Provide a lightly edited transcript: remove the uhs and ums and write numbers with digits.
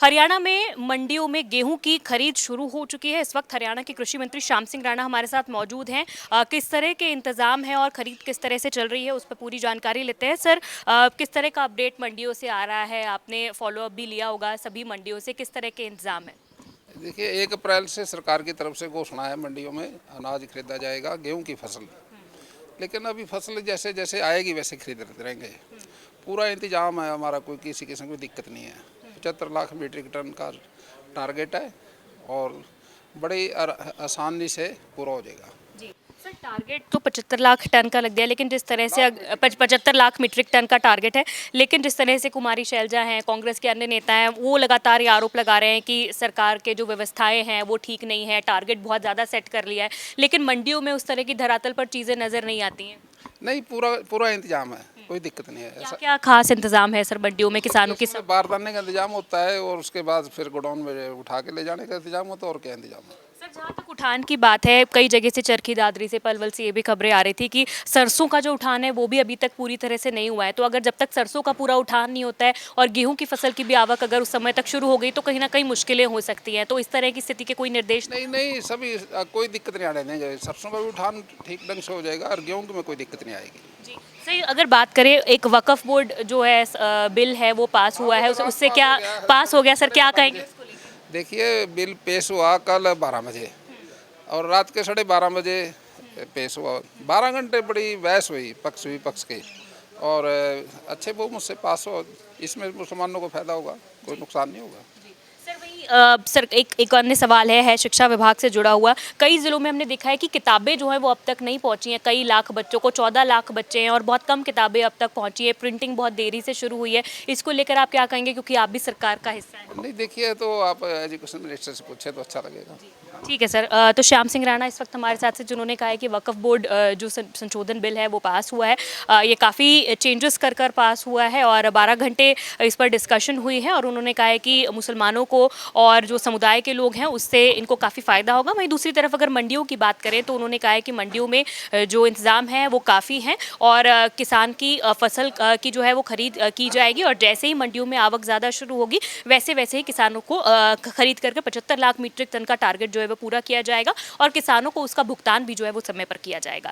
हरियाणा में मंडियों में गेहूं की खरीद शुरू हो चुकी है। इस वक्त हरियाणा के कृषि मंत्री श्याम सिंह राणा हमारे साथ मौजूद हैं। किस तरह के इंतजाम है और खरीद किस तरह से चल रही है, उस पर पूरी जानकारी लेते हैं। सर, किस तरह का अपडेट मंडियों से आ रहा है? आपने फॉलो अप भी लिया होगा सभी मंडियों से, किस तरह के इंतजाम है? देखिए, 1 अप्रैल से सरकार की तरफ से घोषणा है, मंडियों में अनाज खरीदा जाएगा, गेहूं की फसल। लेकिन अभी फसल जैसे जैसे आएगी वैसे खरीदते रहेंगे। पूरा इंतजाम है हमारा, कोई किसी किस्म की दिक्कत नहीं है। 75 लाख मीट्रिक टन का टारगेट है और बड़ी आसानी से पूरा हो जाएगा। जी सर, टारगेट तो 75 लाख टन का लग गया, लेकिन जिस तरह से 75 लाख मीट्रिक टन का टारगेट है, लेकिन जिस तरह से कुमारी शैलजा हैं, कांग्रेस के अन्य नेता हैं, वो लगातार ये आरोप लगा रहे हैं कि सरकार के जो व्यवस्थाएं हैं वो ठीक नहीं है, टारगेट बहुत ज़्यादा सेट कर लिया है, लेकिन मंडियों में उस तरह की धरातल पर चीज़ें नज़र नहीं आती हैं। नहीं, पूरा पूरा इंतजाम है, कोई दिक्कत नहीं है। क्या क्या खास इंतजाम है सर मंडियों में किसानों की? इसमें बारदाने का इंतजाम होता है और उसके बाद फिर गोडाउन में उठा के ले जाने का इंतजाम होता है। और क्या इंतजाम है? सर, जहाँ तक उठान की बात है, कई जगह से चरखी दादरी से, पलवल से ये भी खबरें आ रही थी कि सरसों का जो उठान है वो भी अभी तक पूरी तरह से नहीं हुआ है। तो अगर जब तक सरसों का पूरा उठान नहीं होता है और गेहूं की फसल की भी आवक अगर उस समय तक शुरू हो गई तो कहीं ना कहीं मुश्किलें हो सकती हैं। तो इस तरह की स्थिति के कोई निर्देश? नहीं नहीं, सभी कोई दिक्कत नहीं आने देंगे। सरसों का भी उठान ठीक ढंग से हो जाएगा और गेहूं में कोई दिक्कत नहीं आएगी। जी सही। अगर बात करें, एक वक्फ बोर्ड जो है बिल है वो पास हुआ है, उससे क्या पास हो गया सर, क्या कहेंगे उसको लेकर? देखिए, बिल पेश हुआ कल 12 बजे और रात के 12:30 बजे पेश हुआ। 12 घंटे बड़ी बहस हुई पक्ष विपक्ष के, और अच्छे बहुमत से पास हो। इसमें मुसलमानों को फायदा होगा, कोई नुकसान नहीं होगा। सर वही सर, एक अन्य सवाल है शिक्षा विभाग से जुड़ा हुआ। कई जिलों में हमने देखा है कि किताबें जो हैं वो अब तक नहीं पहुंची हैं। कई लाख बच्चों को, 14 लाख बच्चे हैं और बहुत कम किताबें अब तक पहुंची है। प्रिंटिंग बहुत देरी से शुरू हुई है। इसको लेकर आप क्या कहेंगे, क्योंकि आप भी सरकार का हिस्सा हैं? नहीं, देखिए, तो आप एजुकेशन मिनिस्टर से पूछे तो अच्छा लगेगा। ठीक है सर। तो श्याम सिंह राणा इस वक्त हमारे साथ से, जिन्होंने कहा है कि वक्फ बोर्ड जो संशोधन बिल है वो पास हुआ है। ये काफ़ी चेंजेस कर कर पास हुआ है और 12 घंटे इस पर डिस्कशन हुई है और उन्होंने कहा है कि मुसलमानों को और जो समुदाय के लोग हैं उससे इनको काफ़ी फ़ायदा होगा। वहीं दूसरी तरफ अगर मंडियों की बात करें तो उन्होंने कहा है कि मंडियों में जो इंतज़ाम है वो काफ़ी हैं और किसान की फसल की जो है वो खरीद की जाएगी और जैसे ही मंडियों में आवक ज़्यादा शुरू होगी वैसे वैसे ही किसानों को खरीद करके 75 लाख मीट्रिक टन का टारगेट जो है वो पूरा किया जाएगा और किसानों को उसका भुगतान भी जो है वो समय पर किया जाएगा।